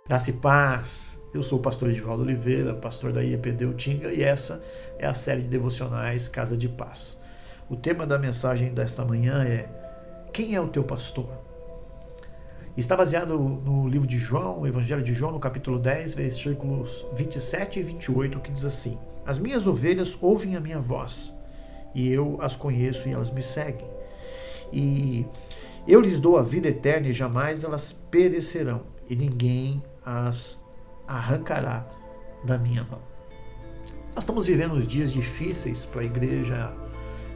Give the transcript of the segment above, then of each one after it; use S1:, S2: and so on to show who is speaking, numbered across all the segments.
S1: Graça e paz, eu sou o pastor Edivaldo Oliveira, pastor da IEPD Utinga, e essa é a série de devocionais Casa de Paz. O tema da mensagem desta manhã é: quem é o teu pastor? Está baseado no livro de João, o Evangelho de João, no capítulo 10, versículos 27 e 28, que diz assim: as minhas ovelhas ouvem a minha voz, e eu as conheço e elas me seguem. E eu lhes dou a vida eterna e jamais elas perecerão, e ninguém as arrancará da minha mão. Nós estamos vivendo uns dias difíceis para a igreja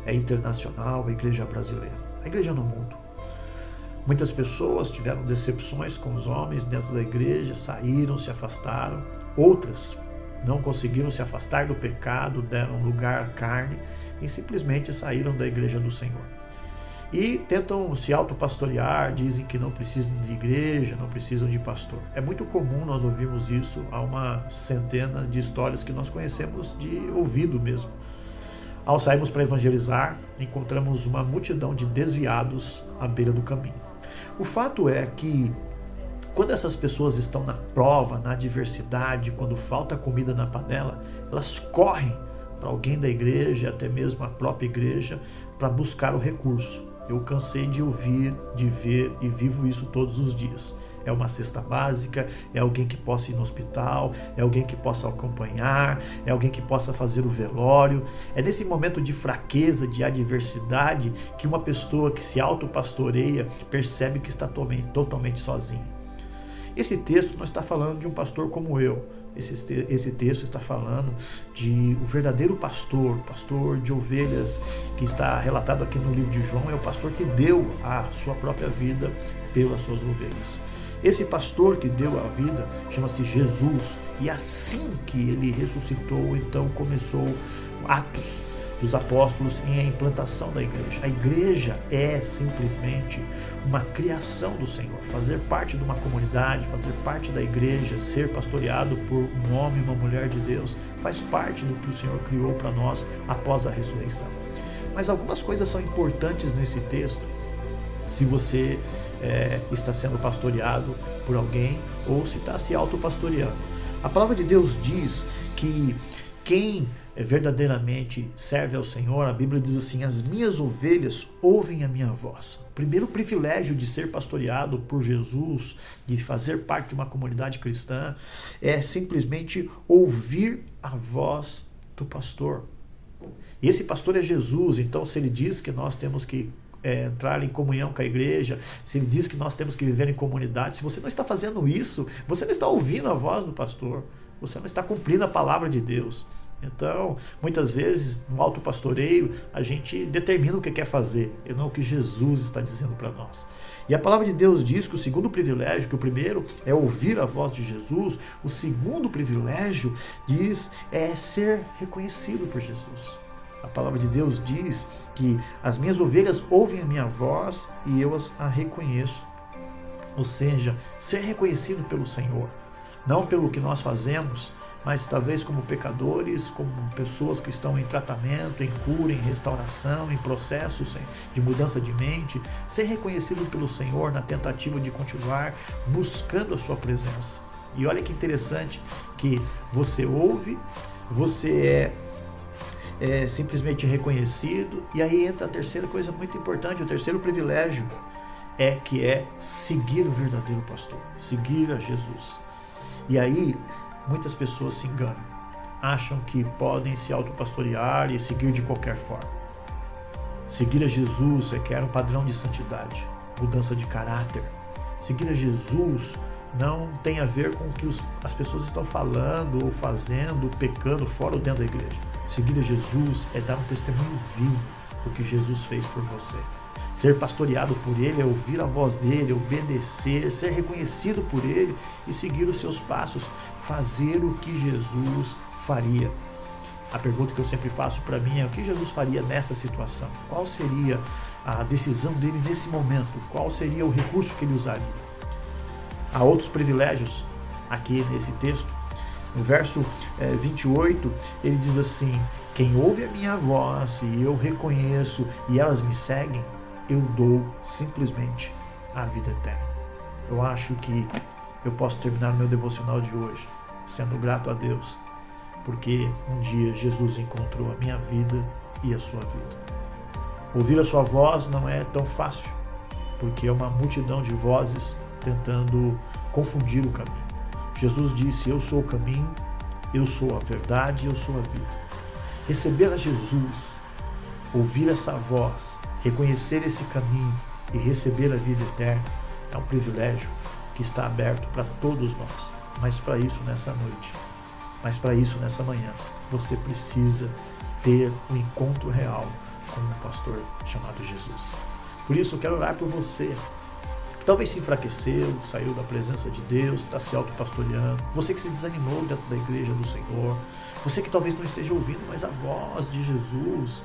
S1: internacional, a igreja brasileira, a igreja no mundo. Muitas pessoas tiveram decepções com os homens dentro da igreja, saíram, se afastaram. Outras não conseguiram se afastar do pecado, deram lugar à carne e simplesmente saíram da igreja do Senhor. E tentam se autopastorear, dizem que não precisam de igreja, não precisam de pastor. É muito comum nós ouvirmos isso, há uma centena de histórias que nós conhecemos de ouvido mesmo. Ao sairmos para evangelizar, encontramos uma multidão de desviados à beira do caminho. O fato é que quando essas pessoas estão na prova, na adversidade, quando falta comida na panela, elas correm para alguém da igreja, até mesmo a própria igreja, para buscar o recurso. Eu cansei de ouvir, de ver e vivo isso todos os dias. É uma cesta básica, é alguém que possa ir no hospital, é alguém que possa acompanhar, é alguém que possa fazer o velório. É nesse momento de fraqueza, de adversidade, que uma pessoa que se autopastoreia percebe que está totalmente sozinha. Esse texto não está falando de um pastor como eu. Esse texto está falando de o verdadeiro pastor de ovelhas, que está relatado aqui no livro de João, é o pastor que deu a sua própria vida pelas suas ovelhas. Esse pastor que deu a vida chama-se Jesus, e assim que ele ressuscitou, então começou Atos dos Apóstolos em a implantação da igreja. A igreja é simplesmente uma criação do Senhor. Fazer parte de uma comunidade, fazer parte da igreja, ser pastoreado por um homem e uma mulher de Deus, faz parte do que o Senhor criou para nós após a ressurreição. Mas algumas coisas são importantes nesse texto, se você está sendo pastoreado por alguém ou se está se autopastoreando. A palavra de Deus diz que quem verdadeiramente serve ao Senhor, a Bíblia diz assim: as minhas ovelhas ouvem a minha voz. O primeiro privilégio de ser pastoreado por Jesus, de fazer parte de uma comunidade cristã, é simplesmente ouvir a voz do pastor. E esse pastor é Jesus. Então, se ele diz que nós temos que entrar em comunhão com a igreja, se ele diz que nós temos que viver em comunidade, se você não está fazendo isso, você não está ouvindo a voz do pastor, você não está cumprindo a palavra de Deus. Então, muitas vezes, no autopastoreio, a gente determina o que quer fazer e não o que Jesus está dizendo para nós. E a palavra de Deus diz que o segundo privilégio, que o primeiro é ouvir a voz de Jesus, o segundo privilégio diz é ser reconhecido por Jesus. A palavra de Deus diz que as minhas ovelhas ouvem a minha voz e eu as reconheço. Ou seja, ser reconhecido pelo Senhor, não pelo que nós fazemos, mas talvez como pecadores, como pessoas que estão em tratamento, em cura, em restauração, em processos de mudança de mente, ser reconhecido pelo Senhor na tentativa de continuar buscando a sua presença. E olha que interessante que você ouve, você é simplesmente reconhecido, e aí entra a terceira coisa muito importante, o terceiro privilégio que é seguir o verdadeiro pastor, seguir a Jesus. E aí muitas pessoas se enganam, acham que podem se autopastorear e seguir de qualquer forma. Seguir a Jesus requer um padrão de santidade, mudança de caráter. Seguir a Jesus não tem a ver com o que as pessoas estão falando ou fazendo, pecando fora ou dentro da igreja. Seguir a Jesus é dar um testemunho vivo do que Jesus fez por você. Ser pastoreado por Ele é ouvir a voz dEle, obedecer, ser reconhecido por Ele e seguir os seus passos, fazer o que Jesus faria. A pergunta que eu sempre faço para mim é: o que Jesus faria nessa situação? Qual seria a decisão dele nesse momento? Qual seria o recurso que ele usaria? Há outros privilégios aqui nesse texto. No verso 28, ele diz assim: quem ouve a minha voz e eu reconheço e elas me seguem, eu dou simplesmente a vida eterna. Eu acho que eu posso terminar meu devocional de hoje sendo grato a Deus, porque um dia Jesus encontrou a minha vida e a sua vida. Ouvir a sua voz não é tão fácil, porque é uma multidão de vozes tentando confundir o caminho. Jesus disse: eu sou o caminho, eu sou a verdade, eu sou a vida. Receber a Jesus, ouvir essa voz, reconhecer esse caminho e receber a vida eterna é um privilégio que está aberto para todos nós. Mas para isso, nessa noite, mas para isso, nessa manhã, você precisa ter um encontro real com um pastor chamado Jesus. Por isso, eu quero orar por você que talvez se enfraqueceu, saiu da presença de Deus, está se autopastoreando, você que se desanimou dentro da igreja do Senhor, você que talvez não esteja ouvindo mais a voz de Jesus.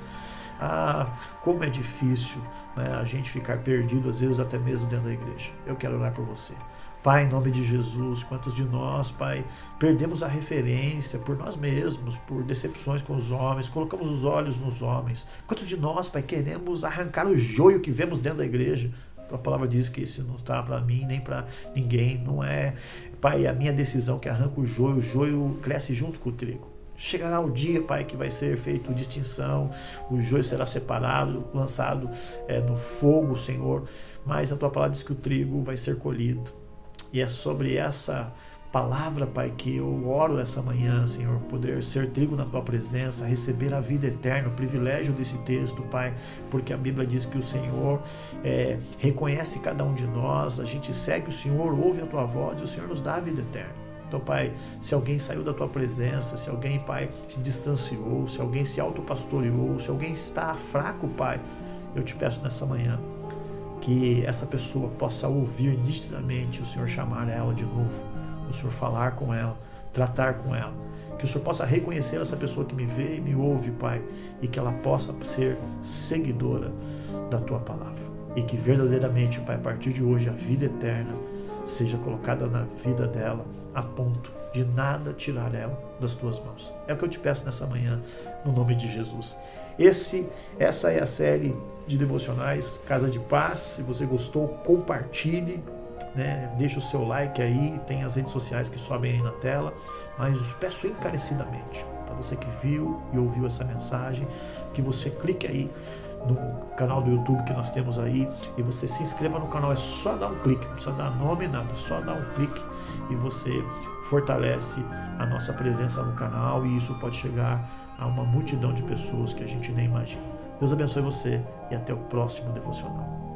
S1: Como é difícil, né, a gente ficar perdido, às vezes até mesmo dentro da igreja. Eu quero orar por você. Pai, em nome de Jesus, quantos de nós, Pai, perdemos a referência por nós mesmos, por decepções com os homens, colocamos os olhos nos homens. Quantos de nós, Pai, queremos arrancar o joio que vemos dentro da igreja? A palavra diz que isso não está para mim, nem para ninguém, não é, Pai, a minha decisão que arranca o joio cresce junto com o trigo. Chegará o dia, Pai, que vai ser feito distinção, o joio será separado, lançado no fogo, Senhor, mas a Tua palavra diz que o trigo vai ser colhido. E é sobre essa palavra, Pai, que eu oro essa manhã, Senhor, poder ser trigo na Tua presença, receber a vida eterna, o privilégio desse texto, Pai, porque a Bíblia diz que o Senhor reconhece cada um de nós, a gente segue o Senhor, ouve a Tua voz e o Senhor nos dá a vida eterna. Então, Pai, se alguém saiu da Tua presença, se alguém, Pai, se distanciou, se alguém se autopastoreou, se alguém está fraco, Pai, eu te peço nessa manhã que essa pessoa possa ouvir nitidamente o Senhor chamar ela de novo, o Senhor falar com ela, tratar com ela, que o Senhor possa reconhecer essa pessoa que me vê e me ouve, Pai, e que ela possa ser seguidora da Tua palavra, e que verdadeiramente, Pai, a partir de hoje a vida eterna seja colocada na vida dela, a ponto de nada tirar ela das Tuas mãos. É o que eu te peço nessa manhã, no nome de Jesus. Essa é a série de devocionais Casa de Paz. Se você gostou, compartilhe, né? Deixa o seu like aí, tem as redes sociais que sobem aí na tela, mas peço encarecidamente para você que viu e ouviu essa mensagem, que você clique aí no canal do YouTube que nós temos aí e você se inscreva no canal. É só dar um clique, não precisa dar nome, nada, só dar um clique e você fortalece a nossa presença no canal, e isso pode chegar a uma multidão de pessoas que a gente nem imagina. Deus abençoe você e até o próximo devocional.